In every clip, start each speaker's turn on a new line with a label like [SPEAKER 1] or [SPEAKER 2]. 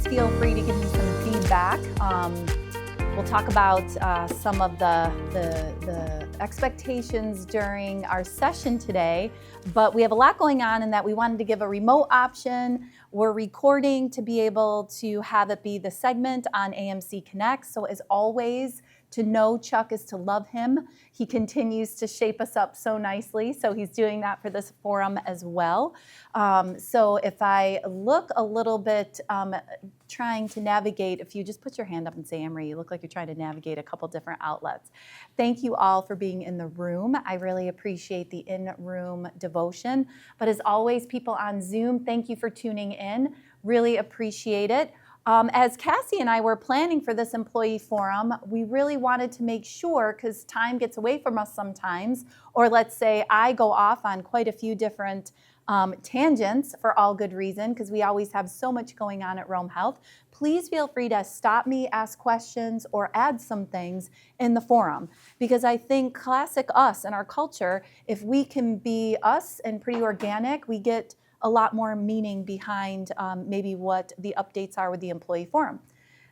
[SPEAKER 1] please feel free to give me some feedback. We'll talk about some of the expectations during our session today, but we have a lot going on in that we wanted to give a remote option. We're recording to be able to have it be the segment on AMC Connects. So as always, to know Chuck is to love him. He continues to shape us up so nicely, so he's doing that for this forum as well. So if I look a little bit trying to navigate, if you just put your hand up and say, Amory, you look like you're trying to navigate a couple different outlets. Thank you all for being in the room. I really appreciate the in-room devotion. But as always, people on Zoom, thank you for tuning in. Really appreciate it. As Cassie and I were planning for this employee forum, we really wanted to make sure, because time gets away from us sometimes, or let's say I go off on quite a few different tangents for all good reason, because we always have so much going on at Rome Health. Please feel free to stop me, ask questions, or add some things in the forum, because I think classic us and our culture, if we can be us and pretty organic, we get a lot more meaning behind maybe what the updates are with the employee forum.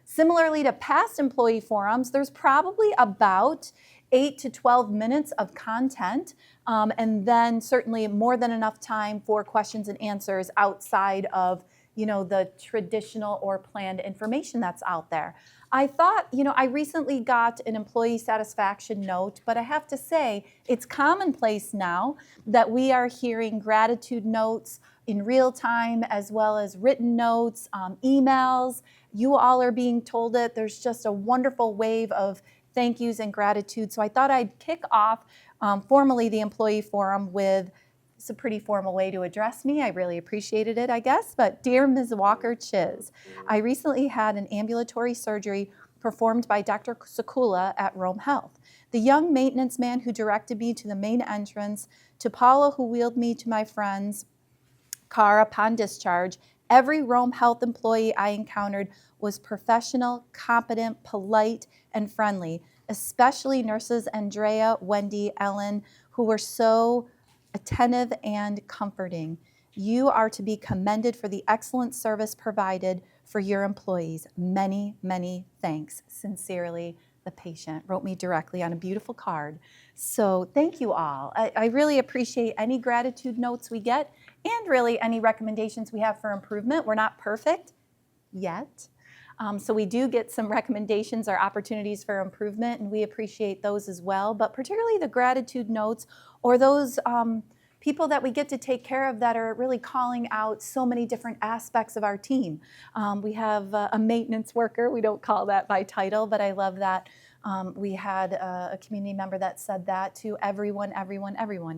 [SPEAKER 1] Similarly to past employee forums, there's probably about 8 to 12 minutes of content, and then certainly more than enough time for questions and answers outside of, the traditional or planned information that's out there. I thought, I recently got an employee satisfaction note, but I have to say it's commonplace now that we are hearing gratitude notes in real time, as well as written notes, emails. You all are being told it. There's just a wonderful wave of thank yous and gratitude. So I thought I'd kick off formally the employee forum with, it's a pretty formal way to address me. I really appreciated it, I guess. But dear Ms. Walker-Chiz, I recently had an ambulatory surgery performed by Dr. Sakula at Rome Health. The young maintenance man who directed me to the main entrance, to Paula who wheeled me to my friend's car upon discharge, every Rome Health employee I encountered was professional, competent, polite, and friendly, especially nurses Andrea, Wendy, Ellen, who were so attentive and comforting. You are to be commended for the excellent service provided for your employees. Many, many thanks. Sincerely, the patient. Wrote me directly on a beautiful card. So thank you all. I really appreciate any gratitude notes we get, and really any recommendations we have for improvement. We're not perfect yet. So we do get some recommendations or opportunities for improvement, and we appreciate those as well. But particularly the gratitude notes, or those people that we get to take care of that are really calling out so many different aspects of our team. We have a maintenance worker. We don't call that by title, but I love that. We had a community member that said that to everyone,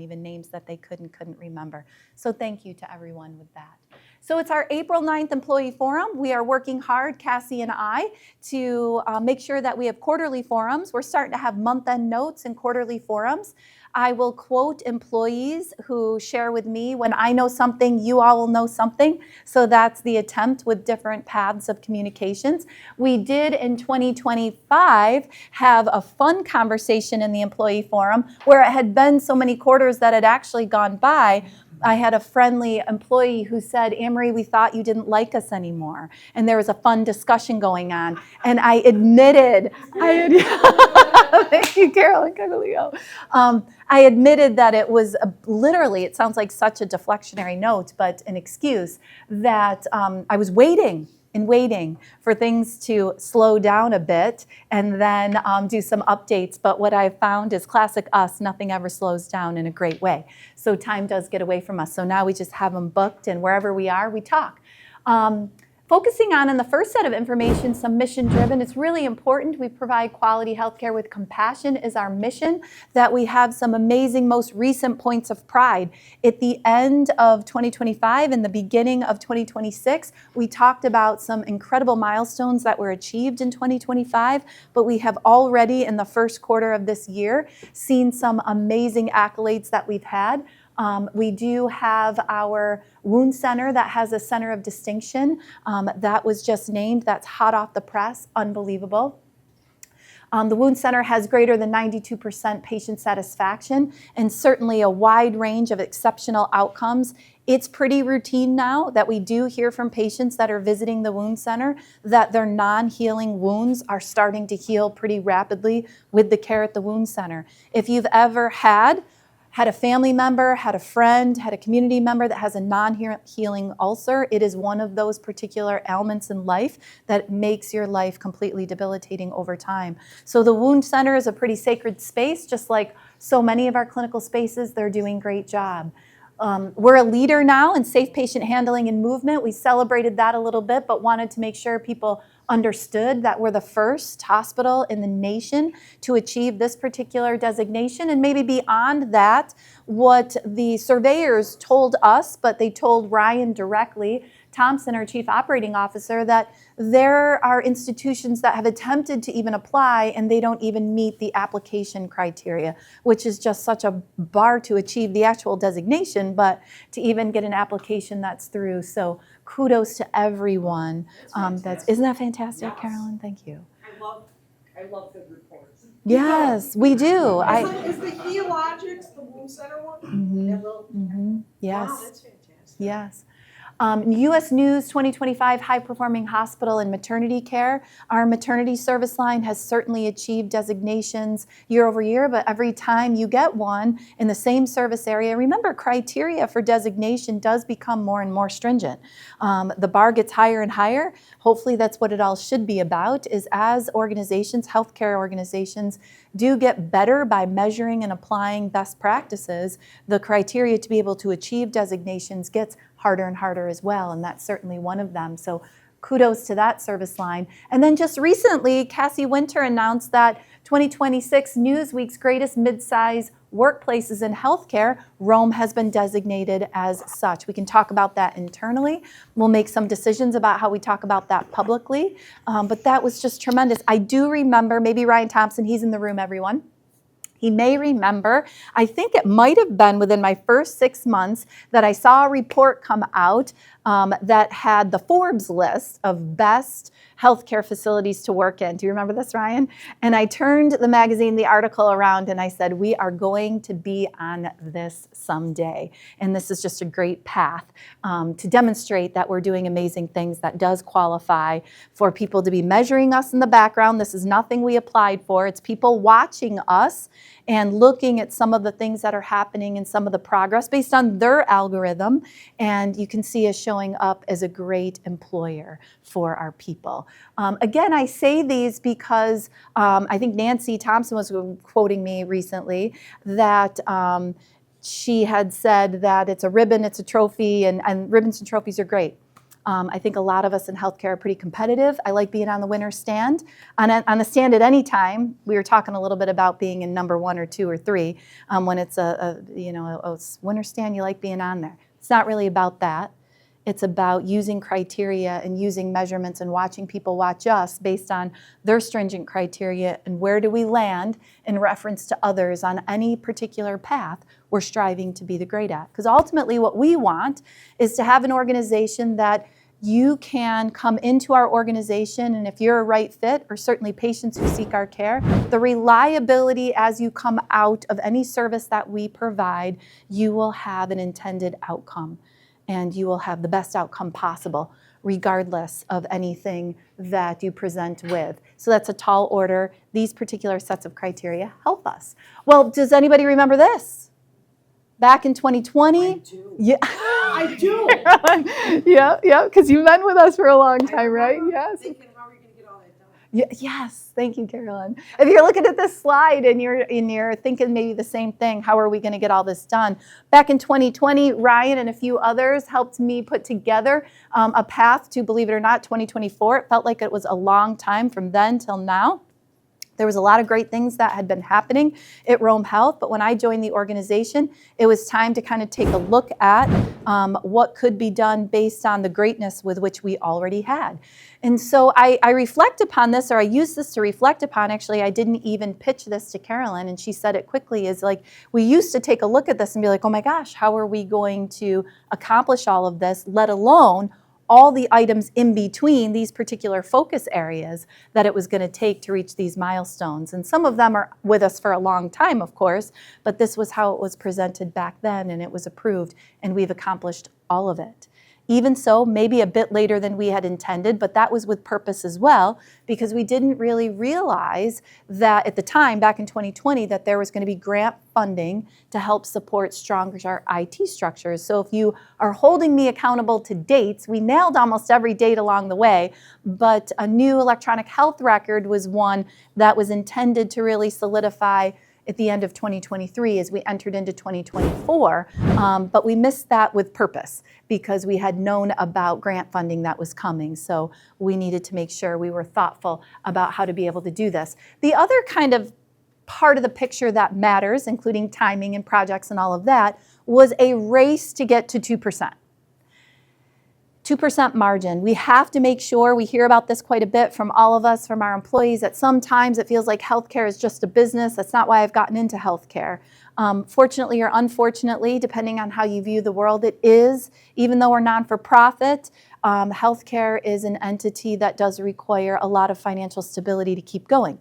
[SPEAKER 1] even names that they couldn't remember. So thank you to everyone with that. So it's our April 9th employee forum. We are working hard, Cassie and I, to make sure that we have quarterly forums. We're starting to have month-end notes and quarterly forums. I will quote employees who share with me, when I know something, you all will know something. So that's the attempt with different paths of communications. We did in 2025 have a fun conversation in the employee forum where it had been so many quarters that had actually gone by. I had a friendly employee who said, Amory, we thought you didn't like us anymore. And there was a fun discussion going on. And I admitted, thank you, Carolyn Cagalio. I admitted that it was literally, it sounds like such a deflectionary note, but an excuse, that I was waiting for things to slow down a bit and then do some updates. But what I've found is classic us, nothing ever slows down in a great way. So time does get away from us. So now we just have them booked, and wherever we are, we talk. Focusing on in the first set of information, some mission-driven. It's really important we provide quality healthcare with compassion is our mission, that we have some amazing, most recent points of pride. At the end of 2025 and the beginning of 2026, we talked about some incredible milestones that were achieved in 2025, but we have already in the first quarter of this year seen some amazing accolades that we've had. We do have our wound center that has a center of distinction that was just named. That's hot off the press, unbelievable. The wound center has greater than 92% patient satisfaction and certainly a wide range of exceptional outcomes It's pretty routine now that we do hear from patients that are visiting the wound center that their non-healing wounds are starting to heal pretty rapidly with the care at the wound center. If you've ever had a family member, had a friend, had a community member that has a non-healing ulcer, it is one of those particular ailments in life that makes your life completely debilitating over time. So the wound center is a pretty sacred space, just like so many of our clinical spaces. They're doing a great job. We're a leader now in safe patient handling and movement. We celebrated that a little bit, but wanted to make sure people understood that we're the first hospital in the nation to achieve this particular designation. And maybe beyond that, what the surveyors told us, but they told Ryan directly, Thompson, our chief operating officer, that there are institutions that have attempted to even apply and they don't even meet the application criteria, which is just such a bar to achieve the actual designation, but to even get an application that's through. So kudos to everyone. Isn't that fantastic, yes. Carolyn? Thank you.
[SPEAKER 2] I love good reports.
[SPEAKER 1] Yes, we do.
[SPEAKER 2] Is the Healogics the wound center one?
[SPEAKER 1] Mm-hmm. Yes.
[SPEAKER 2] Wow, that's fantastic.
[SPEAKER 1] Yes. U.S. News 2025 High Performing Hospital and Maternity Care. Our maternity service line has certainly achieved designations year over year, but every time you get one in the same service area, remember, criteria for designation does become more and more stringent. The bar gets higher and higher. Hopefully that's what it all should be about, is as organizations, healthcare organizations, do get better by measuring and applying best practices, the criteria to be able to achieve designations gets harder and harder as well, and that's certainly one of them. So kudos to that service line. And then just recently, Cassie Winter announced that 2026 Newsweek's greatest mid-size workplaces in healthcare, Rome has been designated as such. We can talk about that internally. We'll make some decisions about how we talk about that publicly, but that was just tremendous. I do remember, maybe Ryan Thompson, he's in the room, everyone. He may remember, I think it might have been within my first 6 months that I saw a report come out that had the Forbes list of best healthcare facilities to work in. Do you remember this, Ryan? And I turned the magazine, the article around, and I said, we are going to be on this someday. And this is just a great path to demonstrate that we're doing amazing things that does qualify for people to be measuring us in the background. This is nothing we applied for. It's people watching us and looking at some of the things that are happening and some of the progress based on their algorithm. And you can see us showing up as a great employer for our people. Again, I say these because I think Nancy Thompson was quoting me recently that she had said that it's a ribbon, it's a trophy, and ribbons and trophies are great. I think a lot of us in healthcare are pretty competitive. I like being on the winner's stand. On the stand at any time, we were talking a little bit about being in number 1 or 2 or 3. When it's a winner's stand, you like being on there. It's not really about that. It's about using criteria and using measurements and watching people watch us based on their stringent criteria and where do we land in reference to others on any particular path we're striving to be the great at. Because ultimately what we want is to have an organization that you can come into our organization, and if you're a right fit, or certainly patients who seek our care, the reliability as you come out of any service that we provide, you will have an intended outcome. And you will have the best outcome possible, regardless of anything that you present with. So that's a tall order. These particular sets of criteria help us. Well, does anybody remember this? Back in 2020?
[SPEAKER 2] I do.
[SPEAKER 1] Yeah.
[SPEAKER 2] I do.
[SPEAKER 1] yeah, because you've been with us for a long time, right? Yes.
[SPEAKER 2] Thinking, how are you going to get all that done?
[SPEAKER 1] Yes, thank you, Carolyn. If you're looking at this slide and you're thinking maybe the same thing, how are we going to get all this done? Back in 2020, Ryan and a few others helped me put together a path to, believe it or not, 2024. It felt like it was a long time from then till now. There was a lot of great things that had been happening at Rome Health, but when I joined the organization, it was time to kind of take a look at what could be done based on the greatness with which we already had. And so I reflect upon this, or I use this to reflect upon, actually, I didn't even pitch this to Carolyn, and she said it quickly, is like, we used to take a look at this and be like, oh my gosh, how are we going to accomplish all of this, let alone all the items in between these particular focus areas that it was going to take to reach these milestones. And some of them are with us for a long time, of course, but this was how it was presented back then, and it was approved, and we've accomplished all of it. Even so, maybe a bit later than we had intended, but that was with purpose as well, because we didn't really realize that at the time, back in 2020, that there was going to be grant funding to help support stronger IT structures. So if you are holding me accountable to dates, we nailed almost every date along the way, but a new electronic health record was one that was intended to really solidify at the end of 2023 as we entered into 2024, but we missed that with purpose because we had known about grant funding that was coming. So we needed to make sure we were thoughtful about how to be able to do this. The other kind of part of the picture that matters, including timing and projects and all of that, was a race to get to 2%. 2% margin. We have to make sure, we hear about this quite a bit from all of us, from our employees, that sometimes it feels like healthcare is just a business. That's not why I've gotten into healthcare. Fortunately or unfortunately, depending on how you view the world, it is. Even though we're non-for-profit, healthcare is an entity that does require a lot of financial stability to keep going.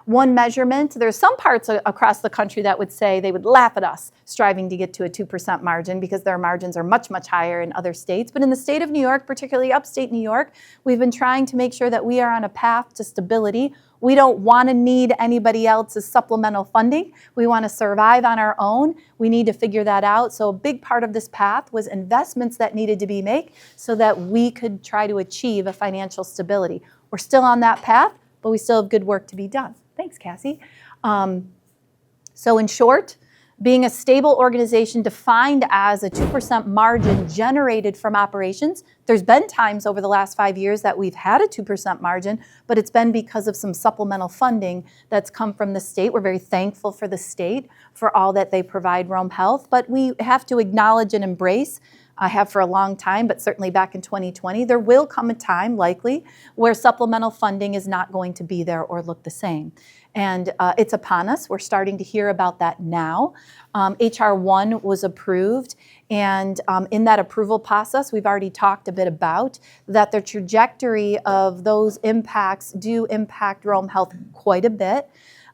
[SPEAKER 1] One measurement, there's some parts across the country that would say they would laugh at us striving to get to a 2% margin because their margins are much, much higher in other states. But in the state of New York, particularly upstate New York, we've been trying to make sure that we are on a path to stability. We don't want to need anybody else's supplemental funding. We want to survive on our own. We need to figure that out. So a big part of this path was investments that needed to be made so that we could try to achieve a financial stability. We're still on that path, but we still have good work to be done. Thanks, Cassie. So in short, being a stable organization defined as a 2% margin generated from operations. There's been times over the last 5 years that we've had a 2% margin, but it's been because of some supplemental funding that's come from the state. We're very thankful for the state for all that they provide Rome Health, but we have to acknowledge and embrace, I have for a long time, but certainly back in 2020, there will come a time, likely, where supplemental funding is not going to be there or look the same. And it's upon us. We're starting to hear about that now. HR 1 was approved, and in that approval process, we've already talked a bit about that the trajectory of those impacts do impact Rome Health quite a bit.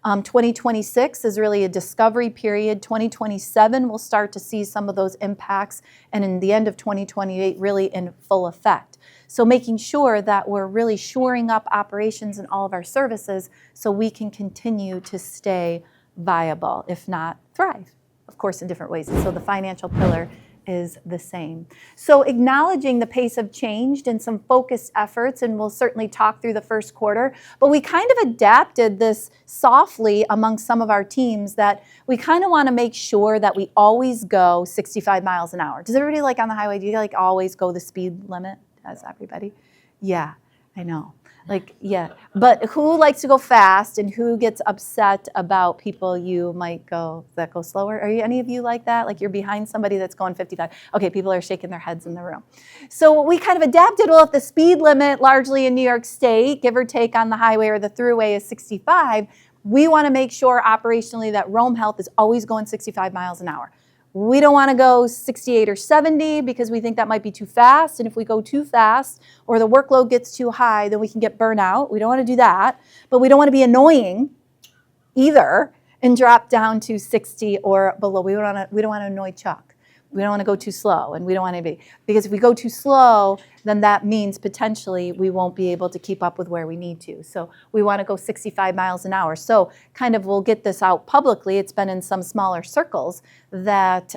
[SPEAKER 1] 2026 is really a discovery period. 2027 we'll start to see some of those impacts, and in the end of 2028 really in full effect. So making sure that we're really shoring up operations in all of our services so we can continue to stay viable, if not thrive, of course in different ways. And so the financial pillar is the same. So acknowledging the pace of change and some focused efforts, and we'll certainly talk through the first quarter, but we kind of adapted this softly among some of our teams that we kind of want to make sure that we always go 65 miles an hour. Does everybody like on the highway, do you like always go the speed limit? Does everybody? Yeah, I know. Like, yeah. But who likes to go fast and who gets upset about people you might go, that go slower? Are any of you like that? Like you're behind somebody that's going 55. Okay, people are shaking their heads in the room. So we kind of adapted, well, if the speed limit largely in New York State, give or take on the highway or the thruway is 65, we want to make sure operationally that Rome Health is always going 65 miles an hour. We don't want to go 68 or 70 because we think that might be too fast. And if we go too fast or the workload gets too high, then we can get burnout. We don't want to do that. But we don't want to be annoying either and drop down to 60 or below. We don't want to annoy Chuck. We don't want to go too slow, and we don't want to be, because if we go too slow, then that means potentially we won't be able to keep up with where we need to. So we want to go 65 miles an hour. So kind of we'll get this out publicly. It's been in some smaller circles that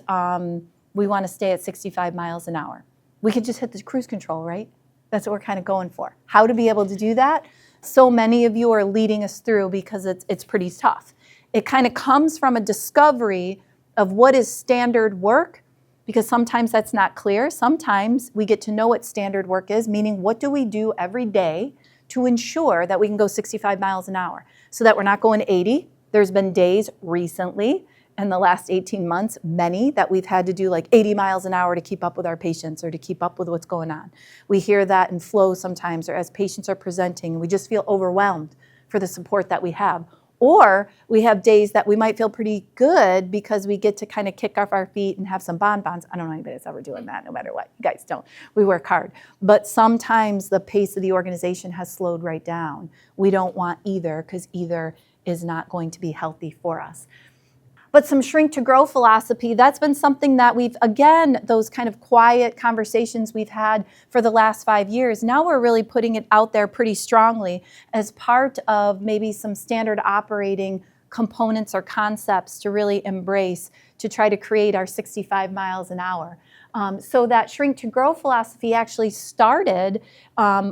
[SPEAKER 1] we want to stay at 65 miles an hour. We could just hit the cruise control, right? That's what we're kind of going for. How to be able to do that? So many of you are leading us through because it's pretty tough. It kind of comes from a discovery of what is standard work, because sometimes that's not clear. Sometimes we get to know what standard work is, meaning what do we do every day to ensure that we can go 65 miles an hour so that we're not going 80. There's been days recently in the last 18 months, many, that we've had to do like 80 miles an hour to keep up with our patients or to keep up with what's going on. We hear that in flow sometimes or as patients are presenting, we just feel overwhelmed for the support that we have. Or we have days that we might feel pretty good because we get to kind of kick off our feet and have some bonbons. I don't know anybody that's ever doing that, no matter what. You guys don't. We work hard. But sometimes the pace of the organization has slowed right down. We don't want either, because either is not going to be healthy for us. But some shrink to grow philosophy, that's been something that we've, again, those kind of quiet conversations we've had for the last 5 years, now we're really putting it out there pretty strongly as part of maybe some standard operating components or concepts to really embrace to try to create our 65 miles an hour. So that shrink to grow philosophy actually started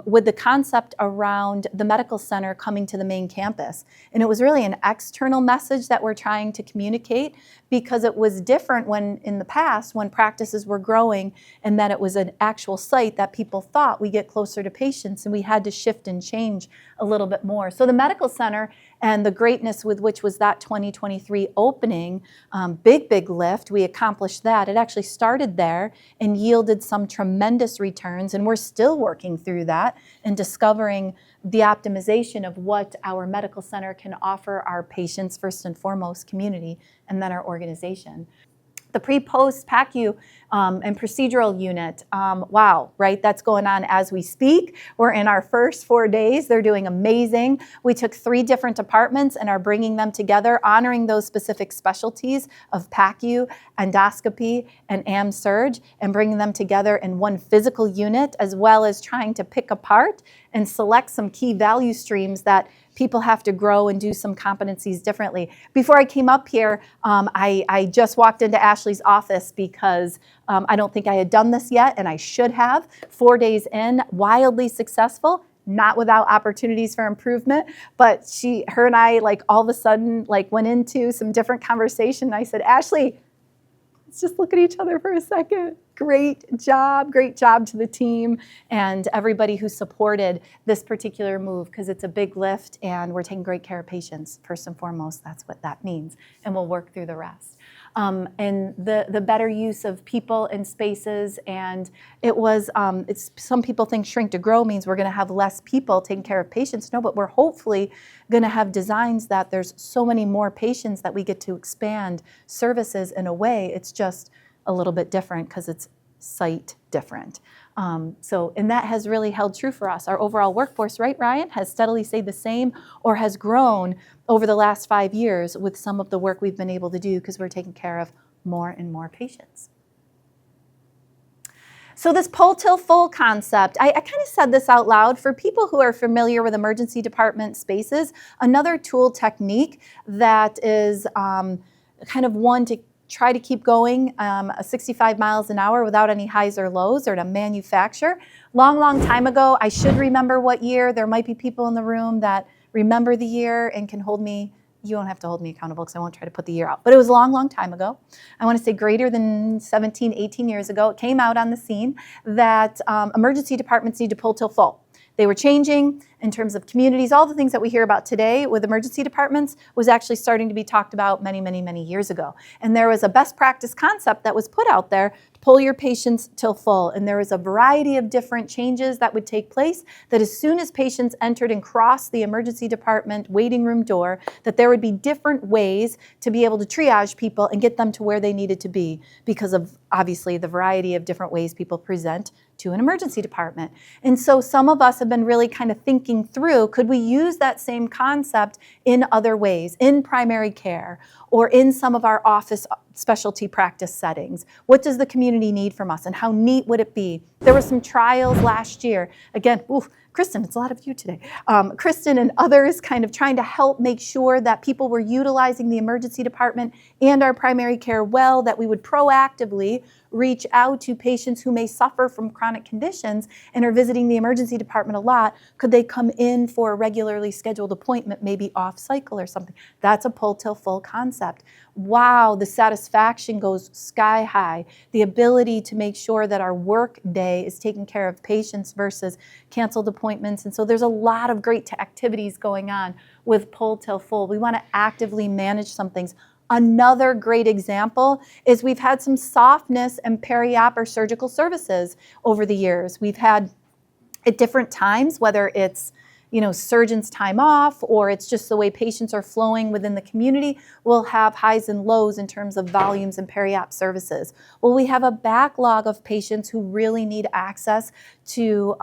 [SPEAKER 1] with the concept around the medical center coming to the main campus. And it was really an external message that we're trying to communicate, because it was different when in the past when practices were growing and that it was an actual site that people thought we get closer to patients, and we had to shift and change a little bit more. So the medical center and the greatness with which was that 2023 opening, big lift, we accomplished that. It actually started there and yielded some tremendous returns, and we're still working through that and discovering the optimization of what our medical center can offer our patients, first and foremost, community, and then our organization. The pre-post PACU and procedural unit, wow, right? That's going on as we speak. We're in our first 4 days. They're doing amazing. We took 3 different departments and are bringing them together, honoring those specific specialties of PACU, endoscopy, and AM surge, and bringing them together in one physical unit, as well as trying to pick apart and select some key value streams that people have to grow and do some competencies differently. Before I came up here, I just walked into Ashley's office because I don't think I had done this yet, and I should have. 4 days in, wildly successful, not without opportunities for improvement, but her and I, like, all of a sudden, like, went into some different conversation. I said, Ashley, let's just look at each other for a second. Great job to the team and everybody who supported this particular move, because it's a big lift and we're taking great care of patients, first and foremost. That's what that means, and we'll work through the rest. And the better use of people and spaces, and it was, some people think shrink to grow means we're gonna have less people taking care of patients. No, but we're hopefully gonna have designs that there's so many more patients that we get to expand services in a way. It's just a little bit different because it's site different. And that has really held true for us. Our overall workforce, right, Ryan, has steadily stayed the same or has grown over the last 5 years with some of the work we've been able to do because we're taking care of more and more patients. So this pull till full concept, I kind of said this out loud. For people who are familiar with emergency department spaces, another tool technique that is kind of one to try to keep going 65 miles an hour without any highs or lows, or to manufacture. Long time ago, I should remember what year. There might be people in the room that remember the year and can hold me. You don't have to hold me accountable because I won't try to put the year out. But it was a long time ago. I want to say greater than 17, 18 years ago. It came out on the scene that emergency departments need to pull till full. They were changing in terms of communities. All the things that we hear about today with emergency departments was actually starting to be talked about many years ago. And there was a best practice concept that was put out there to pull your patients till full. And there was a variety of different changes that would take place, that as soon as patients entered and crossed the emergency department waiting room door, that there would be different ways to be able to triage people and get them to where they needed to be, because of obviously the variety of different ways people present to an emergency department. And so some of us have been really kind of thinking through, could we use that same concept in other ways, in primary care or in some of our office specialty practice settings? What does the community need from us, and how neat would it be? There were some trials last year. Again, Kristen, it's a lot of you today. Kristen and others kind of trying to help make sure that people were utilizing the emergency department and our primary care well, that we would proactively reach out to patients who may suffer from chronic conditions and are visiting the emergency department a lot. Could they come in for a regularly scheduled appointment, maybe off cycle or something? That's a pull till full concept. Wow, the satisfaction goes sky high. The ability to make sure that our work day is taking care of patients versus canceled appointments. And so there's a lot of great activities going on with pull till full. We want to actively manage some things. Another great example is we've had some softness in peri-op or surgical services over the years. We've had at different times, whether it's surgeons' time off, or it's just the way patients are flowing within the community, we'll have highs and lows in terms of volumes and peri-op services. Well, we have a backlog of patients who really need access to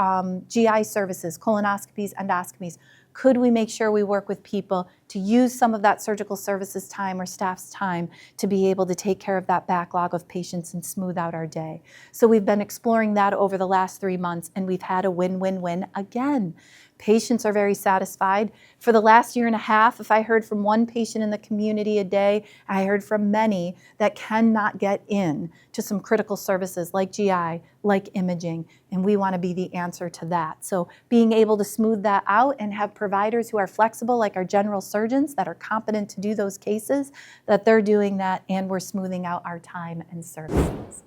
[SPEAKER 1] GI services, colonoscopies, endoscopies. Could we make sure we work with people to use some of that surgical services time or staff's time to be able to take care of that backlog of patients and smooth out our day? So we've been exploring that over the last 3 months, and we've had a win-win-win again. Patients are very satisfied. For the last year and a half, if I heard from one patient in the community a day, I heard from many that cannot get in to some critical services like GI, like imaging, and we want to be the answer to that. So being able to smooth that out and have providers who are flexible, like our general surgeons that are competent to do those cases, that they're doing that, and we're smoothing out our time and services.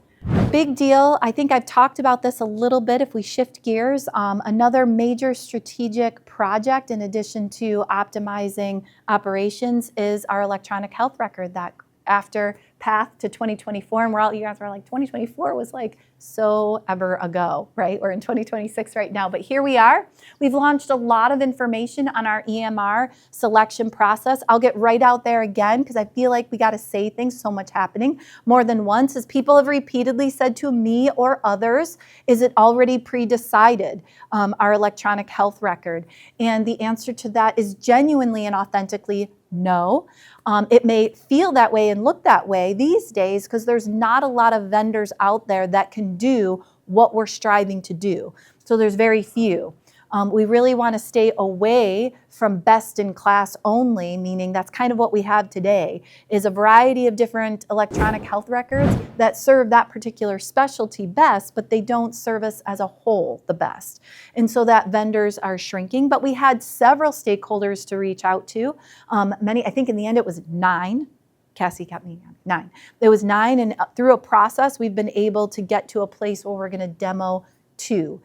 [SPEAKER 1] Big deal. I think I've talked about this a little bit if we shift gears. Another major strategic project in addition to optimizing operations is our electronic health record that after path to 2024, and you guys were like, 2024 was like so ever ago, right? We're in 2026 right now, but here we are. We've launched a lot of information on our EMR selection process. I'll get right out there again because I feel like we got to say things, so much happening more than once. As people have repeatedly said to me or others, is it already pre-decided, our electronic health record? And the answer to that is genuinely and authentically no. It may feel that way and look that way these days because there's not a lot of vendors out there that can do what we're striving to do. So there's very few. We really want to stay away from best in class only, meaning that's kind of what we have today, is a variety of different electronic health records that serve that particular specialty best, but they don't serve us as a whole the best. And so that vendors are shrinking, but we had several stakeholders to reach out to. Many, I think in the end it was 9. Cassie kept me 9. There was 9, and through a process, we've been able to get to a place where we're going to demo 2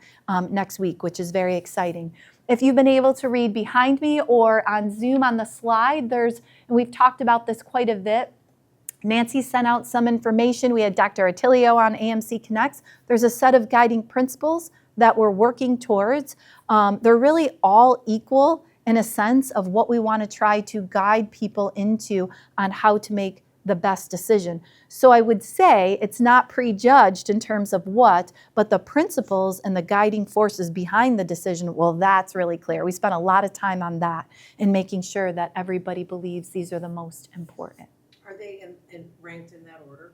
[SPEAKER 1] next week, which is very exciting. If you've been able to read behind me or on Zoom on the slide, and we've talked about this quite a bit. Nancy sent out some information. We had Dr. Attilio on AMC Connects. There's a set of guiding principles that we're working towards. They're really all equal in a sense of what we want to try to guide people into on how to make the best decision. So I would say it's not prejudged in terms of what, but the principles and the guiding forces behind the decision, well, that's really clear. We spent a lot of time on that in making sure that everybody believes these are the most important.
[SPEAKER 2] Are they ranked in that order?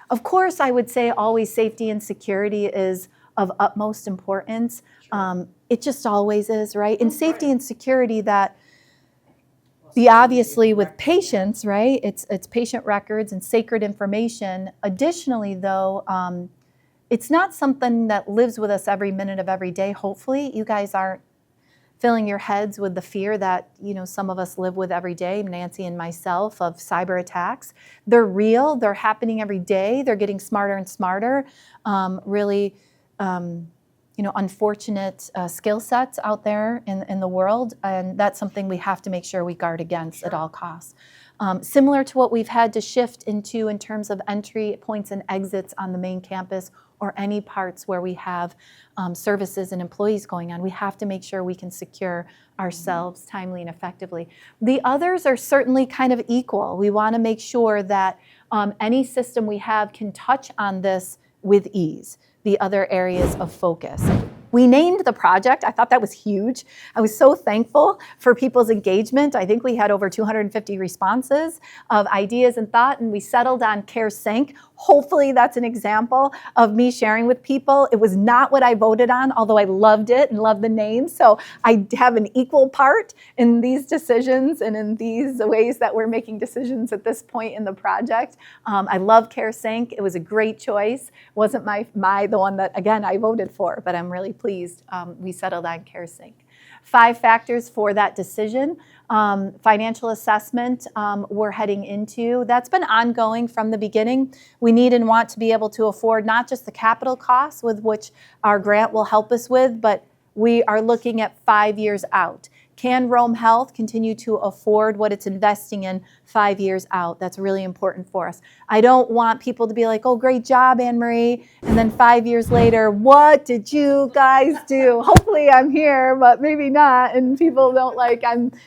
[SPEAKER 1] Of course, I would say always safety and security is of utmost importance.
[SPEAKER 2] Sure.
[SPEAKER 1] It just always is, right? In safety and security, that obviously with patients, right? It's patient records and sacred information. Additionally, though, it's not something that lives with us every minute of every day. Hopefully, you guys aren't filling your heads with the fear that some of us live with every day, Nancy and myself, of cyber attacks. They're real. They're happening every day. They're getting smarter and smarter. Really. Unfortunate skill sets out there in the world, and that's something we have to make sure we guard against at all costs. Similar to what we've had to shift into in terms of entry points and exits on the main campus or any parts where we have services and employees going on, we have to make sure we can secure ourselves timely and effectively. The others are certainly kind of equal. We want to make sure that any system we have can touch on this with ease, the other areas of focus. We named the project. I thought that was huge. I was so thankful for people's engagement. I think we had over 250 responses of ideas and thought, and we settled on CareSync. Hopefully that's an example of me sharing with people. It was not what I voted on, although I loved it and loved the name. So I have an equal part in these decisions and in these ways that we're making decisions at this point in the project. I love CareSync. It was a great choice. It wasn't the one that, again, I voted for, but I'm really pleased we settled on CareSync. 5 factors for that decision. Financial assessment we're heading into. That's been ongoing from the beginning. We need and want to be able to afford not just the capital costs with which our grant will help us with, but we are looking at 5 years out. Can Rome Health continue to afford what it's investing in 5 years out? That's really important for us. I don't want people to be like, oh, great job, Anne-Marie, and then 5 years later, what did you guys do? Hopefully I'm here, but maybe not, and people don't like,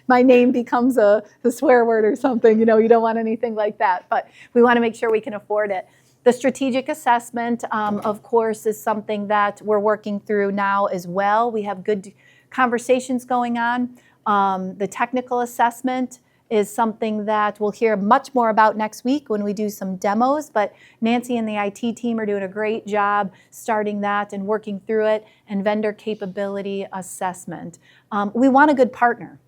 [SPEAKER 1] my name becomes the swear word or something. You don't want anything like that, but we want to make sure we can afford it. The strategic assessment, of course, is something that we're working through now as well. We have good conversations going on. The technical assessment is something that we'll hear much more about next week when we do some demos, but Nancy and the IT team are doing a great job starting that and working through it, and vendor capability assessment. We want a good partner.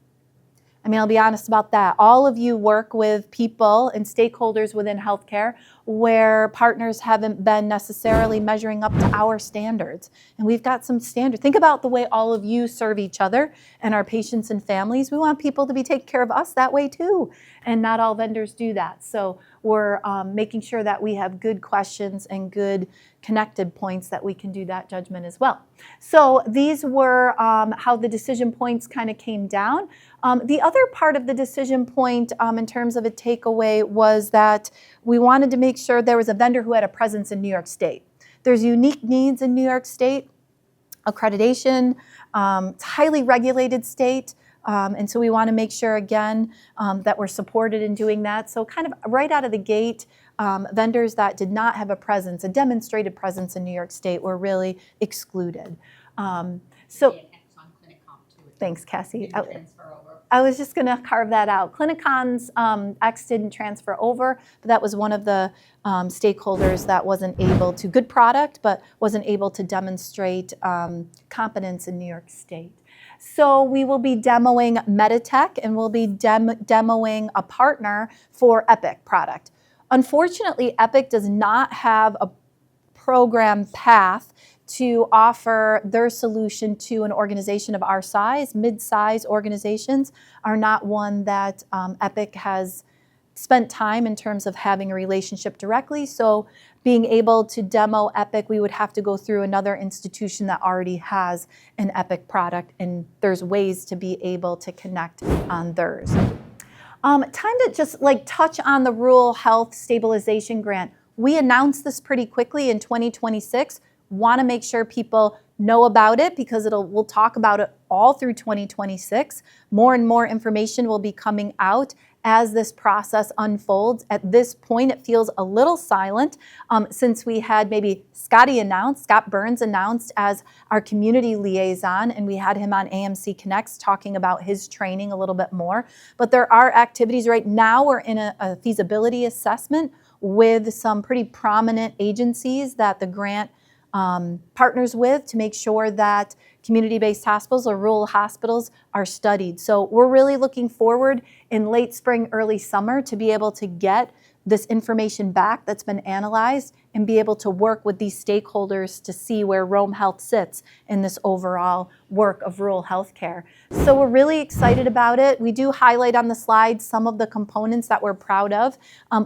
[SPEAKER 1] I mean, I'll be honest about that. All of you work with people and stakeholders within healthcare where partners haven't been necessarily measuring up to our standards. And we've got some standards. Think about the way all of you serve each other and our patients and families. We want people to be taking care of us that way too. And not all vendors do that. So we're making sure that we have good questions and good connected points that we can do that judgment as well. So these were how the decision points kind of came down. The other part of the decision point in terms of a takeaway was that we wanted to make sure there was a vendor who had a presence in New York State. There's unique needs in New York State, accreditation, it's a highly regulated state. And so we want to make sure, again, that we're supported in doing that. So kind of right out of the gate, vendors that did not have a presence, a demonstrated presence in New York State, were really excluded. Thanks, Cassie. I was just going to carve that out. Clinicon's X didn't transfer over, but that was one of the stakeholders that wasn't able to, good product, but wasn't able to demonstrate competence in New York State. So we will be demoing Meditech, and we'll be demoing a partner for Epic product. Unfortunately, Epic does not have a program path to offer their solution to an organization of our size. Mid-size organizations are not one that Epic has spent time in terms of having a relationship directly. So being able to demo Epic, we would have to go through another institution that already has an Epic product, and there's ways to be able to connect on theirs. Time to just touch on the Rural Health Stabilization Grant. We announced this pretty quickly in 2026. Want to make sure people know about it because we'll talk about it all through 2026. More and more information will be coming out as this process unfolds. At this point, it feels a little silent since we had maybe Scott Burns announced as our community liaison, and we had him on AMC Connects talking about his training a little bit more. But there are activities right now. We're in a feasibility assessment with some pretty prominent agencies that the grant partners with to make sure that community-based hospitals or rural hospitals are studied. So we're really looking forward in late spring, early summer to be able to get this information back that's been analyzed and be able to work with these stakeholders to see where Rome Health sits in this overall work of rural healthcare. So we're really excited about it. We do highlight on the slide some of the components that we're proud of.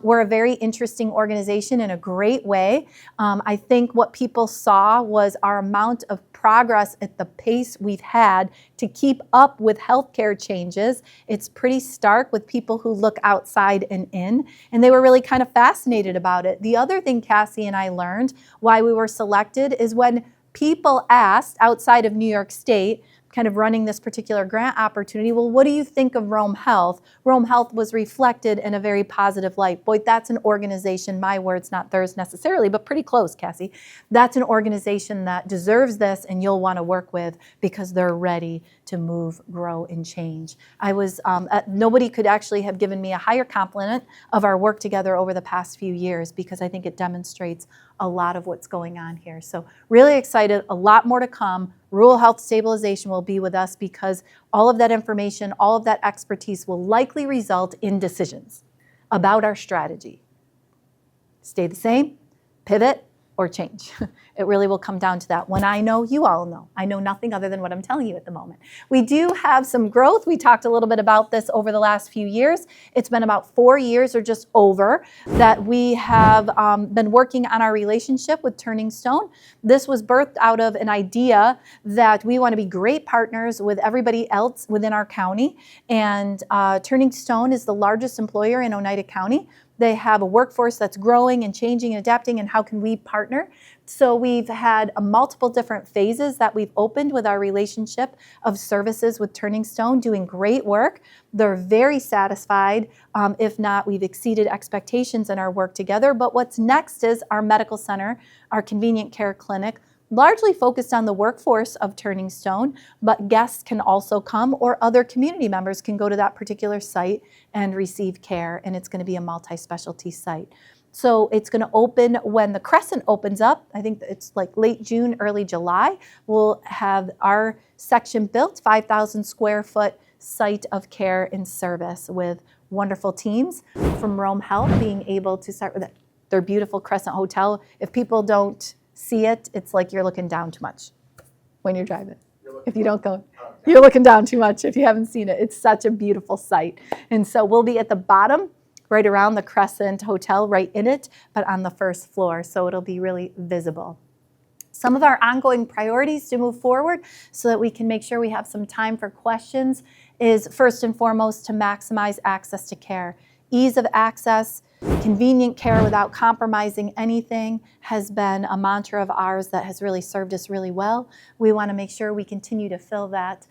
[SPEAKER 1] We're a very interesting organization in a great way. I think what people saw was our amount of progress at the pace we've had to keep up with healthcare changes. It's pretty stark with people who look outside and in, and they were really kind of fascinated about it. The other thing Cassie and I learned why we were selected is when people asked outside of New York State, kind of running this particular grant opportunity, well, what do you think of Rome Health? Rome Health was reflected in a very positive light. Boy, that's an organization, my words, not theirs necessarily, but pretty close, Cassie. That's an organization that deserves this and you'll want to work with because they're ready to move, grow, and change. Nobody could actually have given me a higher compliment of our work together over the past few years because I think it demonstrates a lot of what's going on here. So really excited, a lot more to come. Rural Health Stabilization will be with us because all of that information, all of that expertise will likely result in decisions about our strategy. Stay the same, pivot, or change. It really will come down to that. When I know, you all know. I know nothing other than what I'm telling you at the moment. We do have some growth. We talked a little bit about this over the last few years. It's been about 4 years or just over that we have been working on our relationship with Turning Stone. This was birthed out of an idea that we want to be great partners with everybody else within our county. And Turning Stone is the largest employer in Oneida County. They have a workforce that's growing and changing and adapting, and how can we partner? So we've had multiple different phases that we've opened with our relationship of services with Turning Stone, doing great work. They're very satisfied. If not, we've exceeded expectations in our work together. But what's next is our medical center, our convenient care clinic, largely focused on the workforce of Turning Stone, but guests can also come, or other community members can go to that particular site and receive care, and it's going to be a multi-specialty site. So it's going to open when the Crescent opens up. I think it's like late June, early July. We'll have our section built, 5,000 square foot site of care and service with wonderful teams from Rome Health being able to start with their beautiful Crescent Hotel. If people don't see it, it's like you're looking down too much when you're driving. If you don't go, you're looking down too much if you haven't seen it. It's such a beautiful site. And so we'll be at the bottom, right around the Crescent Hotel, right in it, but on the first floor. So it'll be really visible. Some of our ongoing priorities to move forward so that we can make sure we have some time for questions is first and foremost to maximize access to care. Ease of access, convenient care without compromising anything has been a mantra of ours that has really served us really well. We want to make sure we continue to fill that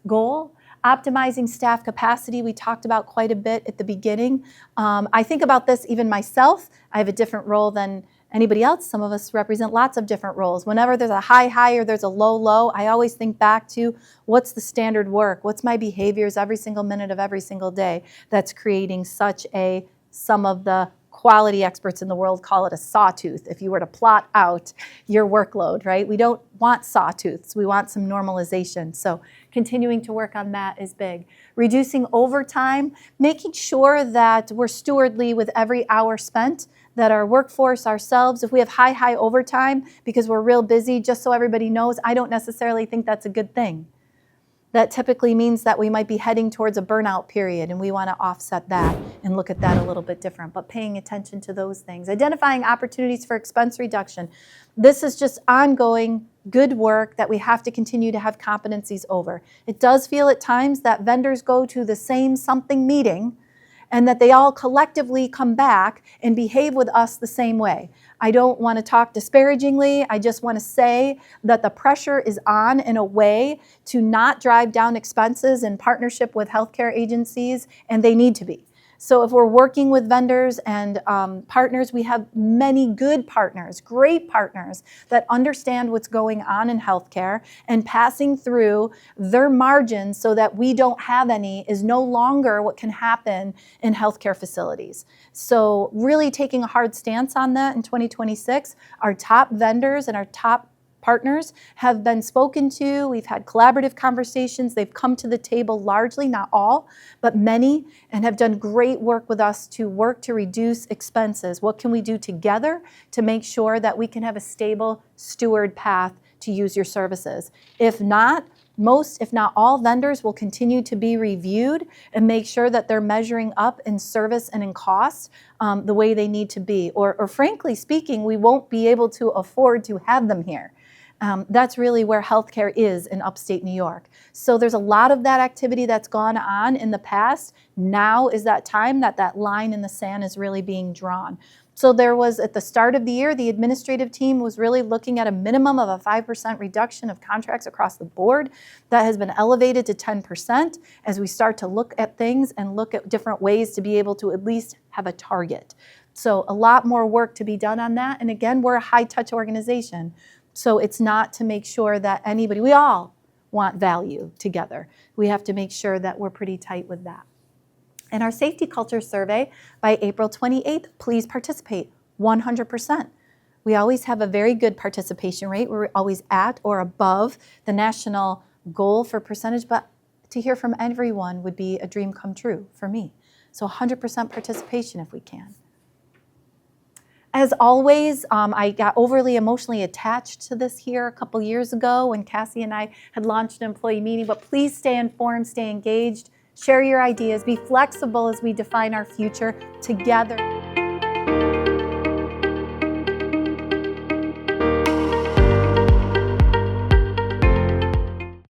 [SPEAKER 1] goal. Optimizing staff capacity, we talked about quite a bit at the beginning. I think about this even myself. I have a different role than anybody else. Some of us represent lots of different roles. Whenever there's a high or there's a low, I always think back to what's the standard work? What's my behaviors every single minute of every single day that's creating such a, some of the quality experts in the world call it a sawtooth, if you were to plot out your workload, right? We don't want sawtooths. We want some normalization. So continuing to work on that is big. Reducing overtime, making sure that we're stewardly with every hour spent, that our workforce, ourselves, if we have high overtime because we're real busy, just so everybody knows, I don't necessarily think that's a good thing. That typically means that we might be heading towards a burnout period, and we want to offset that and look at that a little bit different, but paying attention to those things. Identifying opportunities for expense reduction. This is just ongoing good work that we have to continue to have competencies over. It does feel at times that vendors go to the same something meeting and that they all collectively come back and behave with us the same way. I don't want to talk disparagingly. I just want to say that the pressure is on in a way to not drive down expenses in partnership with healthcare agencies, and they need to be. So if we're working with vendors and partners, we have many good partners, great partners that understand what's going on in healthcare, and passing through their margins so that we don't have any is no longer what can happen in healthcare facilities. So really taking a hard stance on that in 2026. Our top vendors and our top partners have been spoken to. We've had collaborative conversations. They've come to the table largely, not all, but many, and have done great work with us to work to reduce expenses. What can we do together to make sure that we can have a stable steward path to use your services? If not, most, if not all, vendors will continue to be reviewed and make sure that they're measuring up in service and in cost the way they need to be. Or frankly speaking, we won't be able to afford to have them here. That's really where healthcare is in upstate New York. So there's a lot of that activity that's gone on in the past. Now is that time that that line in the sand is really being drawn. So there was, at the start of the year, the administrative team was really looking at a minimum of a 5% reduction of contracts across the board. That has been elevated to 10% as we start to look at things and look at different ways to be able to at least have a target. So a lot more work to be done on that. And again, we're a high-touch organization. So it's not to make sure that anybody, we all want value together. We have to make sure that we're pretty tight with that. And our safety culture survey by April 28th, please participate 100%. We always have a very good participation rate. We're always at or above the national goal for percentage, but to hear from everyone would be a dream come true for me. So 100% participation if we can. As always, I got overly emotionally attached to this here a couple years ago when Cassie and I had launched an employee meeting, but please stay informed, stay engaged, share your ideas, be flexible as we define our future together.